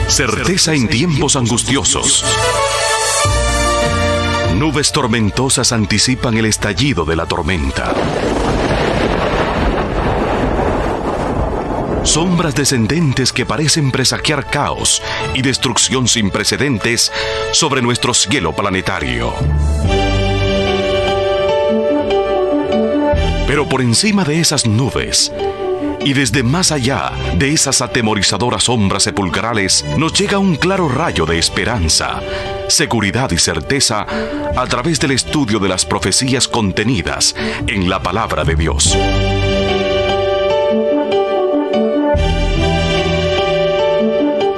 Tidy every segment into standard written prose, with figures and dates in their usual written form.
Certeza en tiempos angustiosos. Nubes tormentosas anticipan el estallido de la tormenta. Sombras descendentes que parecen presagiar caos y destrucción sin precedentes sobre nuestro cielo planetario. Pero por encima de esas nubes, y desde más allá de esas atemorizadoras sombras sepulcrales, nos llega un claro rayo de esperanza, seguridad y certeza a través del estudio de las profecías contenidas en la palabra de Dios.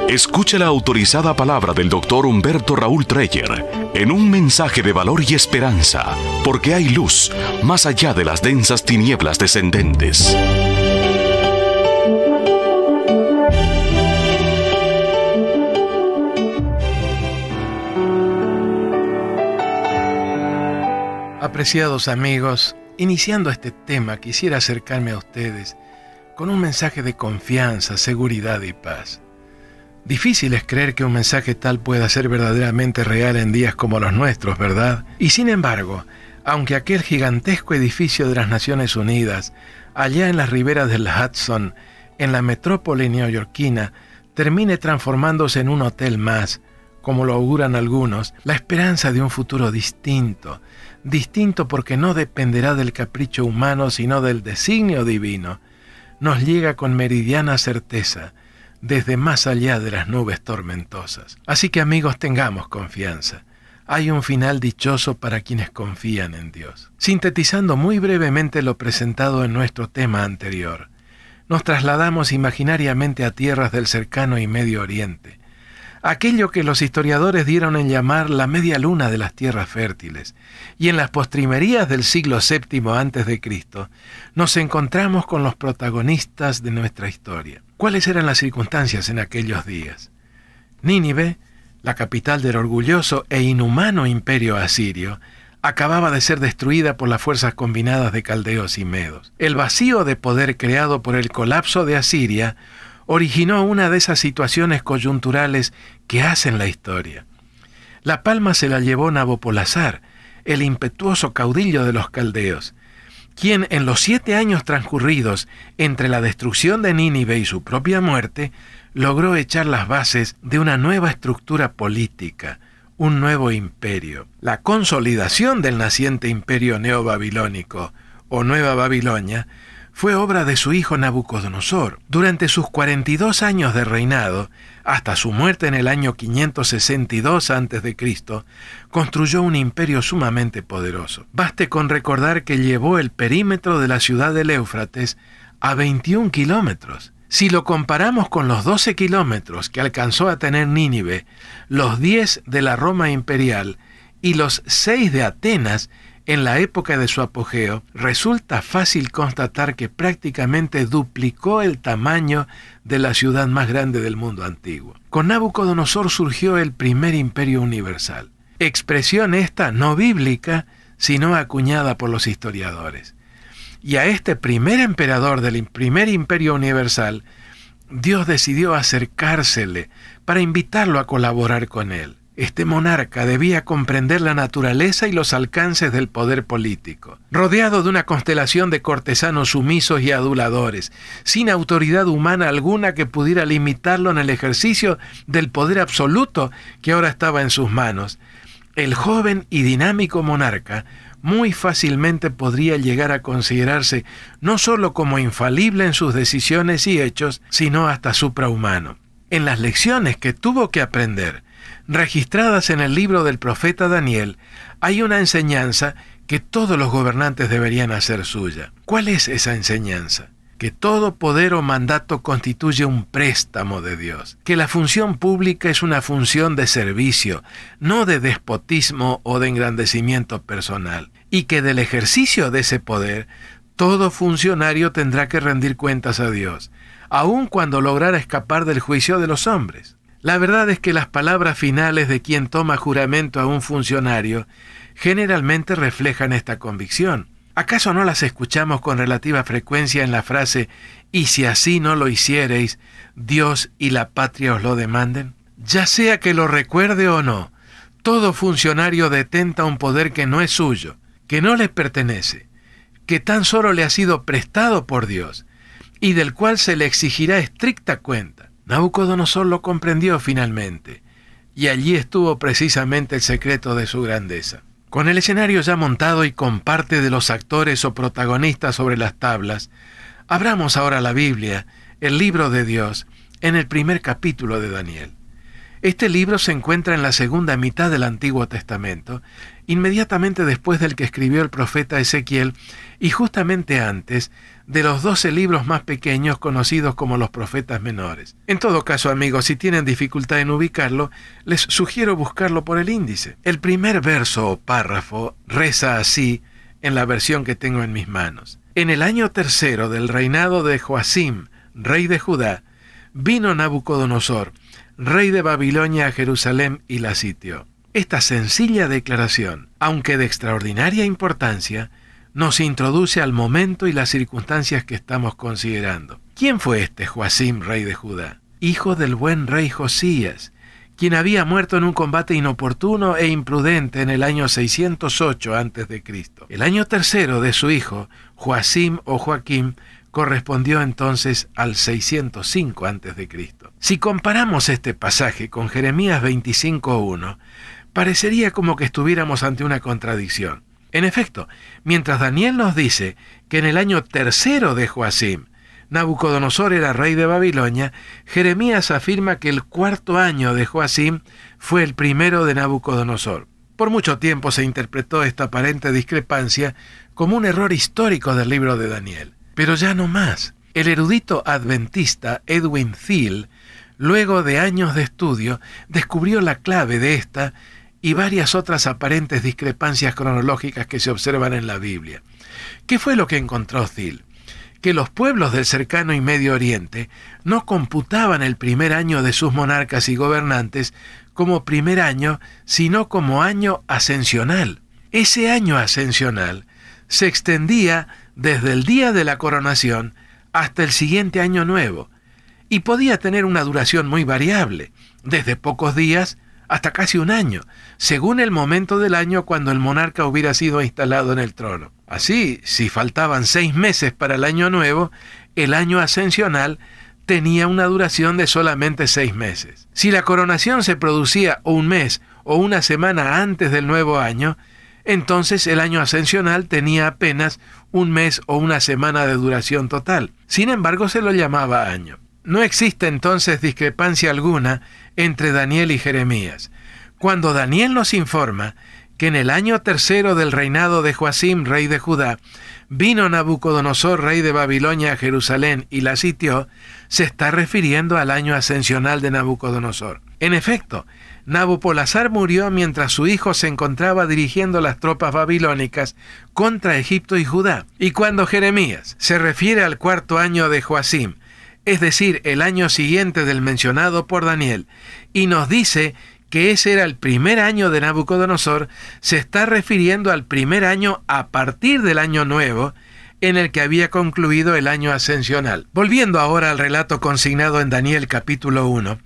Escuche la autorizada palabra del Dr. Humberto Raúl Treyer en un mensaje de valor y esperanza, porque hay luz más allá de las densas tinieblas descendentes. Apreciados amigos, iniciando este tema quisiera acercarme a ustedes con un mensaje de confianza, seguridad y paz. Difícil es creer que un mensaje tal pueda ser verdaderamente real en días como los nuestros, ¿verdad? Y sin embargo, aunque aquel gigantesco edificio de las Naciones Unidas, allá en las riberas del Hudson, en la metrópoli neoyorquina, termine transformándose en un hotel más, como lo auguran algunos, la esperanza de un futuro distinto porque no dependerá del capricho humano, sino del designio divino, nos llega con meridiana certeza, desde más allá de las nubes tormentosas. Así que amigos, tengamos confianza. Hay un final dichoso para quienes confían en Dios. Sintetizando muy brevemente lo presentado en nuestro tema anterior, nos trasladamos imaginariamente a tierras del cercano y Medio Oriente, aquello que los historiadores dieron en llamar la media luna de las tierras fértiles, y en las postrimerías del siglo VII a.C., nos encontramos con los protagonistas de nuestra historia. ¿Cuáles eran las circunstancias en aquellos días? Nínive, la capital del orgulloso e inhumano imperio asirio, acababa de ser destruida por las fuerzas combinadas de caldeos y medos. El vacío de poder creado por el colapso de Asiria originó una de esas situaciones coyunturales que hacen la historia. La palma se la llevó Nabopolassar, el impetuoso caudillo de los caldeos, quien en los 7 años transcurridos entre la destrucción de Nínive y su propia muerte, logró echar las bases de una nueva estructura política, un nuevo imperio. La consolidación del naciente imperio neobabilónico, o Nueva Babilonia, fue obra de su hijo Nabucodonosor. Durante sus 42 años de reinado, hasta su muerte en el año 562 a.C., construyó un imperio sumamente poderoso. Baste con recordar que llevó el perímetro de la ciudad del Éufrates a 21 kilómetros. Si lo comparamos con los 12 kilómetros que alcanzó a tener Nínive, los 10 de la Roma imperial y los 6 de Atenas, en la época de su apogeo, resulta fácil constatar que prácticamente duplicó el tamaño de la ciudad más grande del mundo antiguo. Con Nabucodonosor surgió el primer imperio universal, expresión esta no bíblica, sino acuñada por los historiadores. Y a este primer emperador del primer imperio universal, Dios decidió acercársele para invitarlo a colaborar con él. Este monarca debía comprender la naturaleza y los alcances del poder político. Rodeado de una constelación de cortesanos sumisos y aduladores, sin autoridad humana alguna que pudiera limitarlo en el ejercicio del poder absoluto que ahora estaba en sus manos, el joven y dinámico monarca muy fácilmente podría llegar a considerarse no solo como infalible en sus decisiones y hechos, sino hasta suprahumano. En las lecciones que tuvo que aprender, registradas en el libro del profeta Daniel, hay una enseñanza que todos los gobernantes deberían hacer suya. ¿Cuál es esa enseñanza? Que todo poder o mandato constituye un préstamo de Dios, que la función pública es una función de servicio, no de despotismo o de engrandecimiento personal, y que del ejercicio de ese poder, todo funcionario tendrá que rendir cuentas a Dios, aun cuando lograra escapar del juicio de los hombres. La verdad es que las palabras finales de quien toma juramento a un funcionario generalmente reflejan esta convicción. ¿Acaso no las escuchamos con relativa frecuencia en la frase «y si así no lo hiciereis, Dios y la patria os lo demanden»? Ya sea que lo recuerde o no, todo funcionario detenta un poder que no es suyo, que no le pertenece, que tan solo le ha sido prestado por Dios, y del cual se le exigirá estricta cuenta. Nabucodonosor lo comprendió finalmente, y allí estuvo precisamente el secreto de su grandeza. Con el escenario ya montado y con parte de los actores o protagonistas sobre las tablas, abramos ahora la Biblia, el libro de Dios, en el primer capítulo de Daniel. Este libro se encuentra en la segunda mitad del Antiguo Testamento, inmediatamente después del que escribió el profeta Ezequiel y justamente antes de los 12 libros más pequeños conocidos como los profetas menores. En todo caso, amigos, si tienen dificultad en ubicarlo, les sugiero buscarlo por el índice. El primer verso o párrafo reza así en la versión que tengo en mis manos. En el año tercero del reinado de Joacim, rey de Judá, vino Nabucodonosor, rey de Babilonia, a Jerusalén y la sitió. Esta sencilla declaración, aunque de extraordinaria importancia, nos introduce al momento y las circunstancias que estamos considerando. ¿Quién fue este Joacim, rey de Judá? Hijo del buen rey Josías, quien había muerto en un combate inoportuno e imprudente en el año 608 a.C. El año tercero de su hijo, Joacim o Joaquim, correspondió entonces al 605 a.C. Si comparamos este pasaje con Jeremías 25:1, parecería como que estuviéramos ante una contradicción. En efecto, mientras Daniel nos dice que en el año tercero de Joacim, Nabucodonosor era rey de Babilonia, Jeremías afirma que el cuarto año de Joacim fue el primero de Nabucodonosor. Por mucho tiempo se interpretó esta aparente discrepancia como un error histórico del libro de Daniel. Pero ya no más. El erudito adventista Edwin Thiel, luego de años de estudio, descubrió la clave de esta y varias otras aparentes discrepancias cronológicas que se observan en la Biblia. ¿Qué fue lo que encontró Thiel? Que los pueblos del cercano y Medio Oriente no computaban el primer año de sus monarcas y gobernantes como primer año, sino como año ascensional. Ese año ascensional se extendía desde el día de la coronación hasta el siguiente año nuevo, y podía tener una duración muy variable, desde pocos días hasta casi un año, según el momento del año cuando el monarca hubiera sido instalado en el trono. Así, si faltaban 6 meses para el año nuevo, el año ascensional tenía una duración de solamente 6 meses. Si la coronación se producía un mes o una semana antes del nuevo año, entonces el año ascensional tenía apenas un mes o una semana de duración total. Sin embargo, se lo llamaba año. No existe entonces discrepancia alguna entre Daniel y Jeremías. Cuando Daniel nos informa que en el año tercero del reinado de Joacim, rey de Judá, vino Nabucodonosor, rey de Babilonia, a Jerusalén y la sitió, se está refiriendo al año ascensional de Nabucodonosor. En efecto, Nabopolassar murió mientras su hijo se encontraba dirigiendo las tropas babilónicas contra Egipto y Judá. Y cuando Jeremías se refiere al cuarto año de Joacim, es decir, el año siguiente del mencionado por Daniel, y nos dice que ese era el primer año de Nabucodonosor, se está refiriendo al primer año a partir del año nuevo, en el que había concluido el año ascensional. Volviendo ahora al relato consignado en Daniel capítulo 1,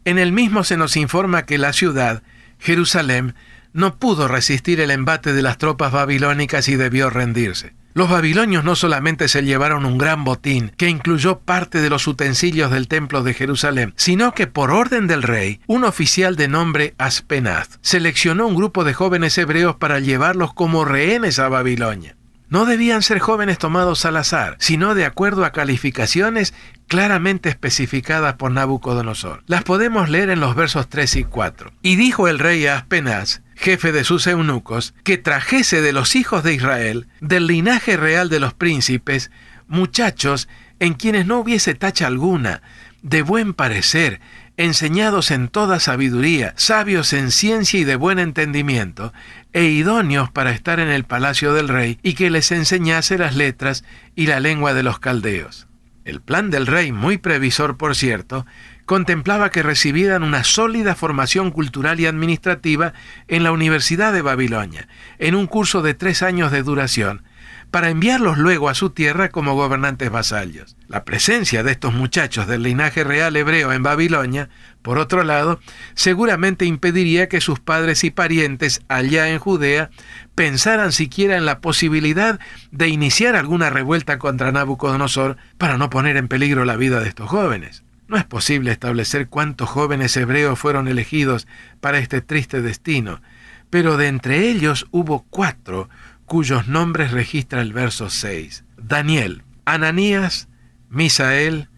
en el mismo se nos informa que la ciudad, Jerusalén, no pudo resistir el embate de las tropas babilónicas y debió rendirse. Los babilonios no solamente se llevaron un gran botín, que incluyó parte de los utensilios del templo de Jerusalén, sino que por orden del rey, un oficial de nombre Aspenaz seleccionó un grupo de jóvenes hebreos para llevarlos como rehenes a Babilonia. No debían ser jóvenes tomados al azar, sino de acuerdo a calificaciones claramente especificadas por Nabucodonosor. Las podemos leer en los versos 3 y 4. Y dijo el rey a Aspenaz, jefe de sus eunucos, que trajese de los hijos de Israel, del linaje real de los príncipes, muchachos en quienes no hubiese tacha alguna, de buen parecer, enseñados en toda sabiduría, sabios en ciencia y de buen entendimiento, e idóneos para estar en el palacio del rey, y que les enseñase las letras y la lengua de los caldeos. El plan del rey, muy previsor por cierto, contemplaba que recibieran una sólida formación cultural y administrativa en la Universidad de Babilonia, en un curso de 3 años de duración, para enviarlos luego a su tierra como gobernantes vasallos. La presencia de estos muchachos del linaje real hebreo en Babilonia, por otro lado, seguramente impediría que sus padres y parientes allá en Judea pensaran siquiera en la posibilidad de iniciar alguna revuelta contra Nabucodonosor para no poner en peligro la vida de estos jóvenes. No es posible establecer cuántos jóvenes hebreos fueron elegidos para este triste destino, pero de entre ellos hubo 4 cuyos nombres registra el verso 6. Daniel, Ananías, Misael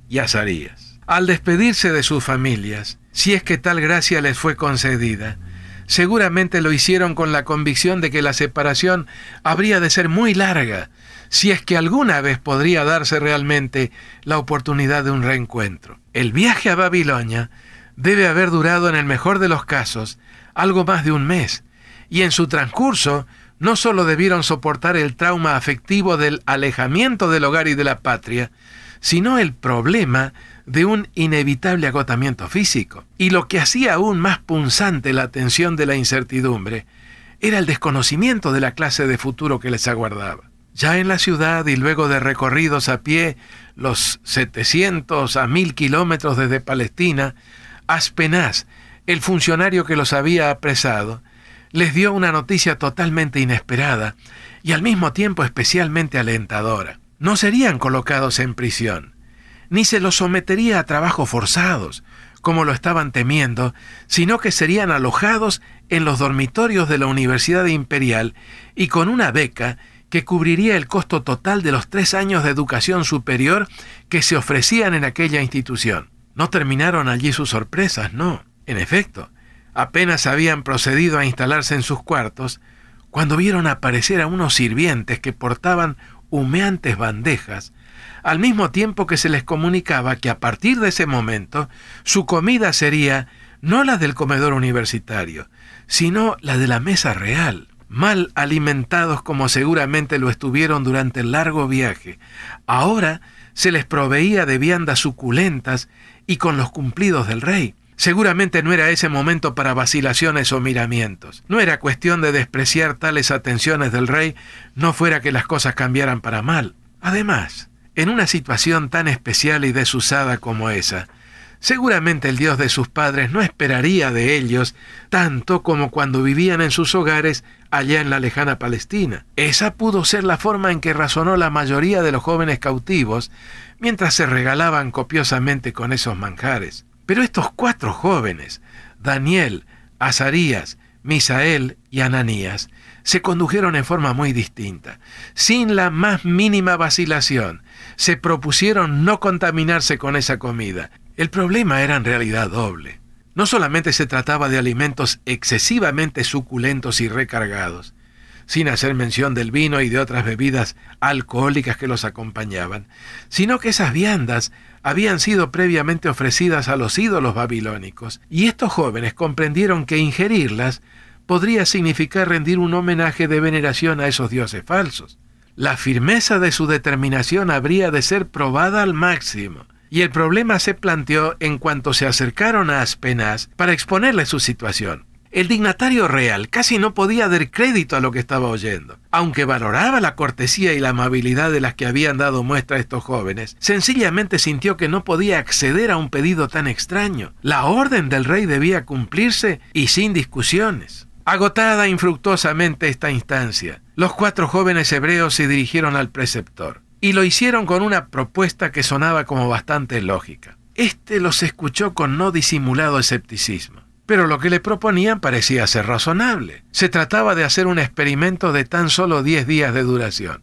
y Azarías. Al despedirse de sus familias, si es que tal gracia les fue concedida, seguramente lo hicieron con la convicción de que la separación habría de ser muy larga, si es que alguna vez podría darse realmente la oportunidad de un reencuentro. El viaje a Babilonia debe haber durado, en el mejor de los casos, algo más de un mes, y en su transcurso no solo debieron soportar el trauma afectivo del alejamiento del hogar y de la patria, sino el problema de un inevitable agotamiento físico. Y lo que hacía aún más punzante la tensión de la incertidumbre era el desconocimiento de la clase de futuro que les aguardaba. Ya en la ciudad, y luego de recorridos a pie los 700 a 1000 kilómetros desde Palestina, Aspenaz, el funcionario que los había apresado, les dio una noticia totalmente inesperada y al mismo tiempo especialmente alentadora. No serían colocados en prisión, ni se los sometería a trabajos forzados, como lo estaban temiendo, sino que serían alojados en los dormitorios de la Universidad Imperial y con una beca que cubriría el costo total de los 3 años de educación superior que se ofrecían en aquella institución. No terminaron allí sus sorpresas, no. En efecto, apenas habían procedido a instalarse en sus cuartos, cuando vieron aparecer a unos sirvientes que portaban humeantes bandejas, al mismo tiempo que se les comunicaba que a partir de ese momento su comida sería no la del comedor universitario, sino la de la mesa real. Mal alimentados como seguramente lo estuvieron durante el largo viaje, ahora se les proveía de viandas suculentas y con los cumplidos del rey. Seguramente no era ese momento para vacilaciones o miramientos. No era cuestión de despreciar tales atenciones del rey, no fuera que las cosas cambiaran para mal. Además, en una situación tan especial y desusada como esa, seguramente el Dios de sus padres no esperaría de ellos tanto como cuando vivían en sus hogares allá en la lejana Palestina. Esa pudo ser la forma en que razonó la mayoría de los jóvenes cautivos mientras se regalaban copiosamente con esos manjares. Pero estos 4 jóvenes, Daniel, Azarías, Misael y Ananías, se condujeron en forma muy distinta. Sin la más mínima vacilación, se propusieron no contaminarse con esa comida. El problema era en realidad doble. No solamente se trataba de alimentos excesivamente suculentos y recargados, sin hacer mención del vino y de otras bebidas alcohólicas que los acompañaban, sino que esas viandas habían sido previamente ofrecidas a los ídolos babilónicos, y estos jóvenes comprendieron que ingerirlas podría significar rendir un homenaje de veneración a esos dioses falsos. La firmeza de su determinación habría de ser probada al máximo, y el problema se planteó en cuanto se acercaron a Aspenaz para exponerle su situación. El dignatario real casi no podía dar crédito a lo que estaba oyendo. Aunque valoraba la cortesía y la amabilidad de las que habían dado muestra estos jóvenes, sencillamente sintió que no podía acceder a un pedido tan extraño. La orden del rey debía cumplirse y sin discusiones. Agotada infructuosamente esta instancia, los 4 jóvenes hebreos se dirigieron al preceptor, y lo hicieron con una propuesta que sonaba como bastante lógica. Este los escuchó con no disimulado escepticismo, pero lo que le proponían parecía ser razonable. Se trataba de hacer un experimento de tan solo 10 días de duración,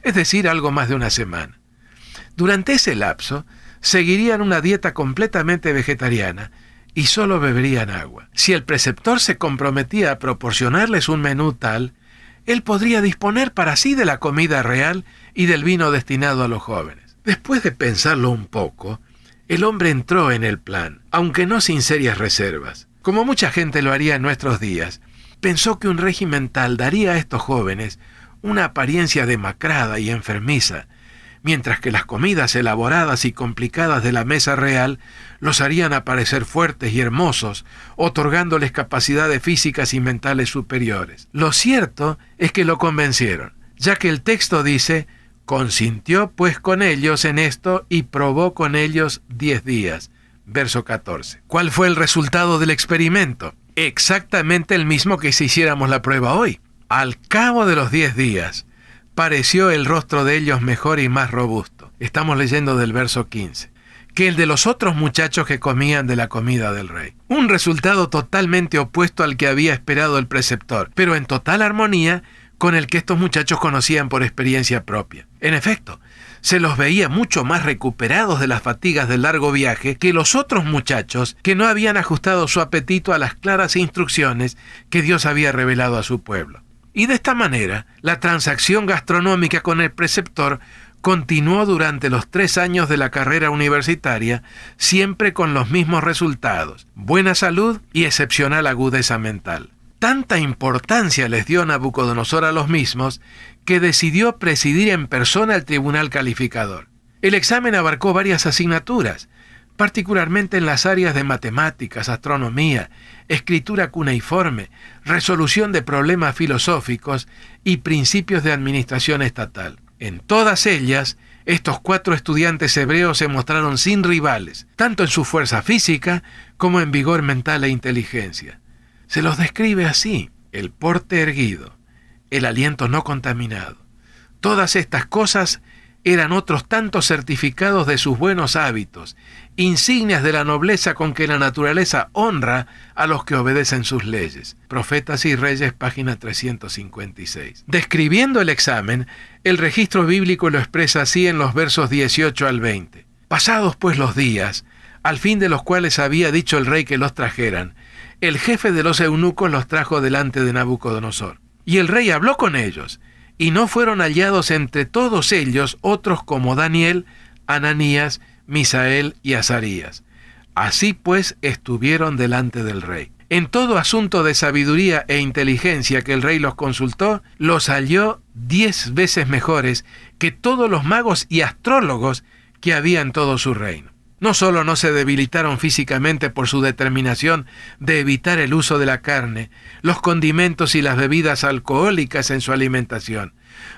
es decir, algo más de una semana. Durante ese lapso, seguirían una dieta completamente vegetariana y solo beberían agua. Si el preceptor se comprometía a proporcionarles un menú tal, él podría disponer para sí de la comida real y del vino destinado a los jóvenes. Después de pensarlo un poco, el hombre entró en el plan, aunque no sin serias reservas. Como mucha gente lo haría en nuestros días, pensó que un régimen tal daría a estos jóvenes una apariencia demacrada y enfermiza, mientras que las comidas elaboradas y complicadas de la mesa real los harían aparecer fuertes y hermosos, otorgándoles capacidades físicas y mentales superiores. Lo cierto es que lo convencieron, ya que el texto dice: consintió pues con ellos en esto y probó con ellos 10 días. Verso 14. ¿Cuál fue el resultado del experimento? Exactamente el mismo que si hiciéramos la prueba hoy. Al cabo de los 10 días, pareció el rostro de ellos mejor y más robusto. Estamos leyendo del verso 15. Que el de los otros muchachos que comían de la comida del rey. Un resultado totalmente opuesto al que había esperado el preceptor, pero en total armonía con el que estos muchachos conocían por experiencia propia. En efecto, se los veía mucho más recuperados de las fatigas del largo viaje que los otros muchachos que no habían ajustado su apetito a las claras instrucciones que Dios había revelado a su pueblo. Y de esta manera, la transacción gastronómica con el preceptor continuó durante los 3 años de la carrera universitaria, siempre con los mismos resultados: buena salud y excepcional agudeza mental. Tanta importancia les dio Nabucodonosor a los mismos que decidió presidir en persona el tribunal calificador. El examen abarcó varias asignaturas, particularmente en las áreas de matemáticas, astronomía, escritura cuneiforme, resolución de problemas filosóficos y principios de administración estatal. En todas ellas, estos 4 estudiantes hebreos se mostraron sin rivales, tanto en su fuerza física como en vigor mental e inteligencia. Se los describe así: el porte erguido, el aliento no contaminado. Todas estas cosas eran otros tantos certificados de sus buenos hábitos, insignias de la nobleza con que la naturaleza honra a los que obedecen sus leyes. Profetas y Reyes, página 356. Describiendo el examen, el registro bíblico lo expresa así en los versos 18 al 20. Pasados pues los días, al fin de los cuales había dicho el rey que los trajeran, el jefe de los eunucos los trajo delante de Nabucodonosor. Y el rey habló con ellos, y no fueron hallados entre todos ellos otros como Daniel, Ananías, Misael y Azarías. Así pues estuvieron delante del rey. En todo asunto de sabiduría e inteligencia que el rey los consultó, los halló 10 veces mejores que todos los magos y astrólogos que había en todo su reino. No solo no se debilitaron físicamente por su determinación de evitar el uso de la carne, los condimentos y las bebidas alcohólicas en su alimentación.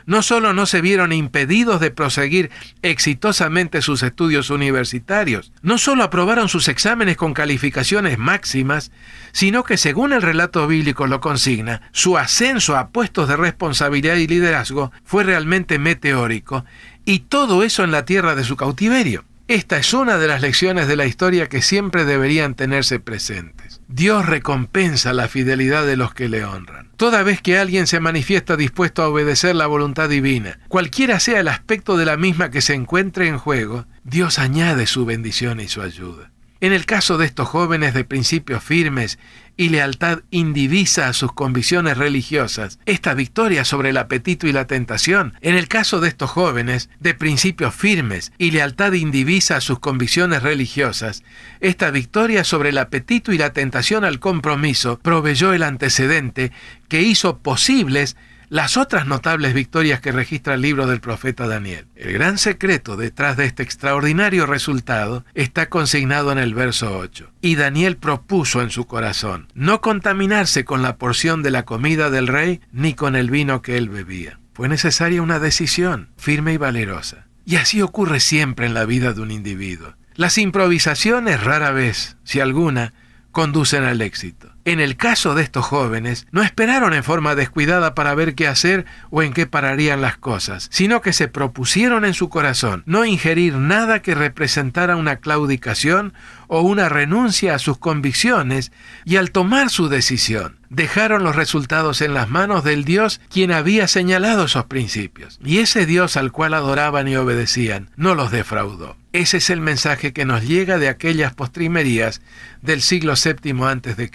No solo no se vieron impedidos de proseguir exitosamente sus estudios universitarios, no solo aprobaron sus exámenes con calificaciones máximas, sino que, según el relato bíblico lo consigna, su ascenso a puestos de responsabilidad y liderazgo fue realmente meteórico, y todo eso en la tierra de su cautiverio. Esta es una de las lecciones de la historia que siempre deberían tenerse presentes. Dios recompensa la fidelidad de los que le honran. Toda vez que alguien se manifiesta dispuesto a obedecer la voluntad divina, cualquiera sea el aspecto de la misma que se encuentre en juego, Dios añade su bendición y su ayuda. En el caso de estos jóvenes de principios firmes y lealtad indivisa a sus convicciones religiosas, esta victoria sobre el apetito y la tentación. En el caso de estos jóvenes de principios firmes y lealtad indivisa a sus convicciones religiosas, esta victoria sobre el apetito y la tentación al compromiso proveyó el antecedente que hizo posibles las otras notables victorias que registra el libro del profeta Daniel. El gran secreto detrás de este extraordinario resultado está consignado en el verso 8. Y Daniel propuso en su corazón no contaminarse con la porción de la comida del rey ni con el vino que él bebía. Fue necesaria una decisión firme y valerosa. Y así ocurre siempre en la vida de un individuo. Las improvisaciones rara vez, si alguna, conducen al éxito. En el caso de estos jóvenes, no esperaron en forma descuidada para ver qué hacer o en qué pararían las cosas, sino que se propusieron en su corazón no ingerir nada que representara una claudicación o una renuncia a sus convicciones, y al tomar su decisión, dejaron los resultados en las manos del Dios quien había señalado esos principios. Y ese Dios al cual adoraban y obedecían no los defraudó. Ese es el mensaje que nos llega de aquellas postrimerías del siglo VII a.C.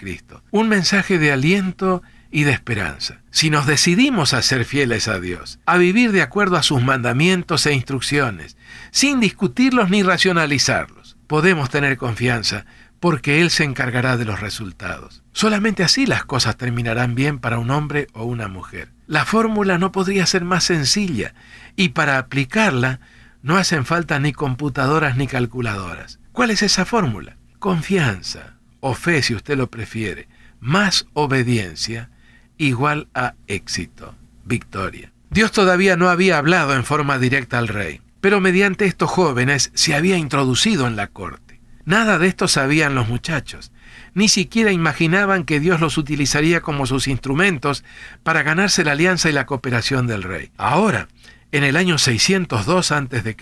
Un mensaje de aliento y de esperanza. Si nos decidimos a ser fieles a Dios, a vivir de acuerdo a sus mandamientos e instrucciones, sin discutirlos ni racionalizarlos, podemos tener confianza porque Él se encargará de los resultados. Solamente así las cosas terminarán bien para un hombre o una mujer. La fórmula no podría ser más sencilla, y para aplicarla no hacen falta ni computadoras ni calculadoras. ¿Cuál es esa fórmula? Confianza, o fe si usted lo prefiere, más obediencia, igual a éxito, victoria. Dios todavía no había hablado en forma directa al rey, pero mediante estos jóvenes se había introducido en la corte. Nada de esto sabían los muchachos. Ni siquiera imaginaban que Dios los utilizaría como sus instrumentos para ganarse la alianza y la cooperación del rey. Ahora, en el año 602 a.C.,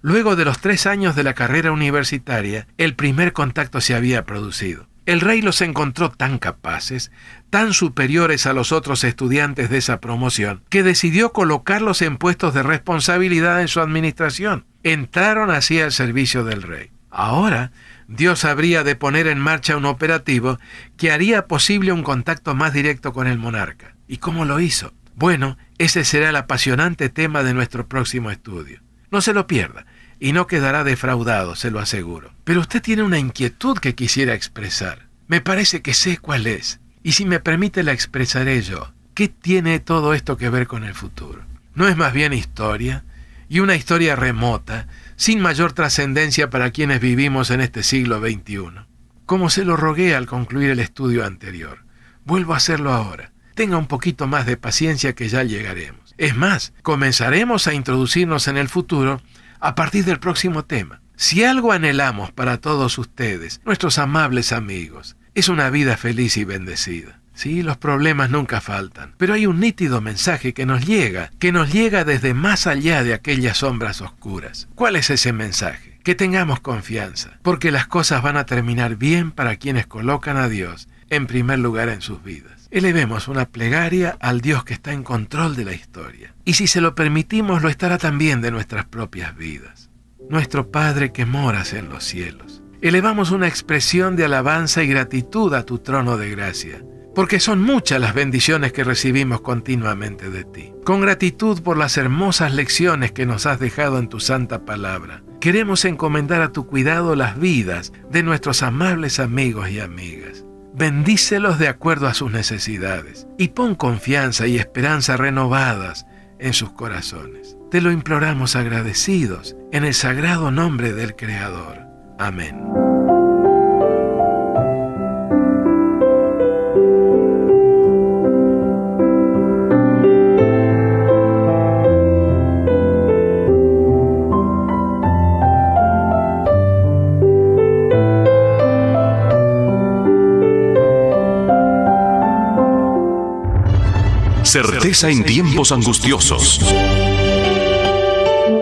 luego de los 3 años de la carrera universitaria, el primer contacto se había producido. El rey los encontró tan capaces, tan superiores a los otros estudiantes de esa promoción, que decidió colocarlos en puestos de responsabilidad en su administración. Entraron así al servicio del rey. Ahora, Dios habría de poner en marcha un operativo que haría posible un contacto más directo con el monarca. ¿Y cómo lo hizo? Bueno, ese será el apasionante tema de nuestro próximo estudio. No se lo pierda, y no quedará defraudado, se lo aseguro. Pero usted tiene una inquietud que quisiera expresar. Me parece que sé cuál es, y si me permite la expresaré yo. ¿Qué tiene todo esto que ver con el futuro? ¿No es más bien historia? Y una historia remota, sin mayor trascendencia para quienes vivimos en este siglo XXI. Como se lo rogué al concluir el estudio anterior, vuelvo a hacerlo ahora. Tenga un poquito más de paciencia que ya llegaremos. Es más, comenzaremos a introducirnos en el futuro a partir del próximo tema. Si algo anhelamos para todos ustedes, nuestros amables amigos, es una vida feliz y bendecida. Sí, los problemas nunca faltan, pero hay un nítido mensaje que nos llega desde más allá de aquellas sombras oscuras. ¿Cuál es ese mensaje? Que tengamos confianza, porque las cosas van a terminar bien para quienes colocan a Dios en primer lugar en sus vidas. Elevemos una plegaria al Dios que está en control de la historia, y si se lo permitimos, lo estará también de nuestras propias vidas. Nuestro Padre que moras en los cielos, elevamos una expresión de alabanza y gratitud a tu trono de gracia, porque son muchas las bendiciones que recibimos continuamente de ti. Con gratitud por las hermosas lecciones que nos has dejado en tu santa palabra, queremos encomendar a tu cuidado las vidas de nuestros amables amigos y amigas. Bendícelos de acuerdo a sus necesidades y pon confianza y esperanza renovadas en sus corazones. Te lo imploramos agradecidos en el sagrado nombre del Creador. Amén. Certeza en tiempos angustiosos.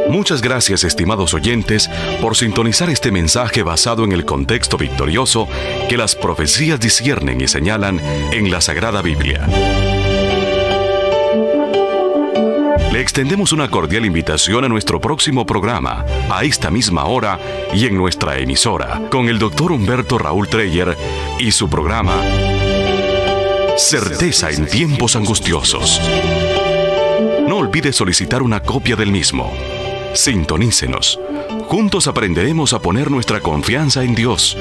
Muchas gracias, estimados oyentes, por sintonizar este mensaje basado en el contexto victorioso que las profecías disciernen y señalan en la Sagrada Biblia. Le extendemos una cordial invitación a nuestro próximo programa, a esta misma hora y en nuestra emisora, con el Dr. Humberto Raúl Treyer y su programa Certeza en tiempos angustiosos. No olvide solicitar una copia del mismo. Sintonícenos. Juntos aprenderemos a poner nuestra confianza en Dios,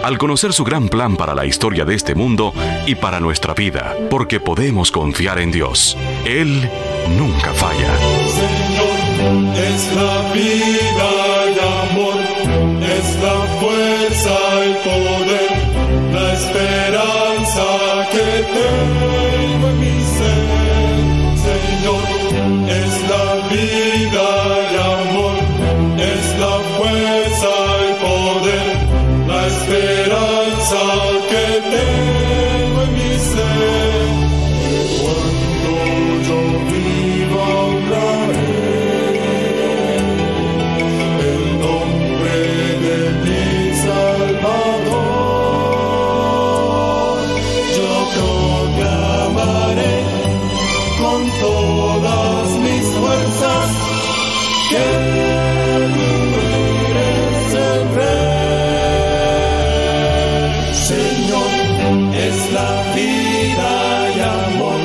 al conocer su gran plan para la historia de este mundo y para nuestra vida, porque podemos confiar en Dios. Él nunca falla. Señor, es la vida y amor, es la fuerza y poder, la esperanza que tengo en mi ser. Señor, es la vida y amor, es la fuerza y poder, la esperanza que tengo en mi ser. Cuando yo viva honraré el nombre de mi Salvador. Yo proclamaré con todas mis fuerzas que tú eres el Rey. Señor, es la vida y amor,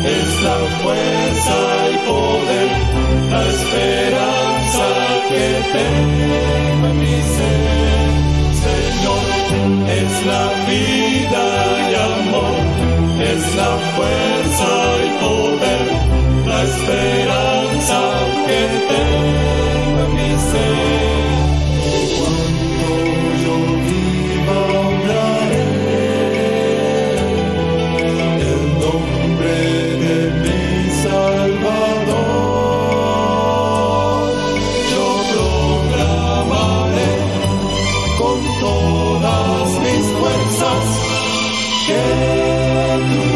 es la fuerza y poder, la esperanza que tengo en mi ser. Señor, es la vida y amor, es la fuerza y poder, la esperanza que tengo en mi ser. Cuando yo viva honraré el nombre de mi Salvador. que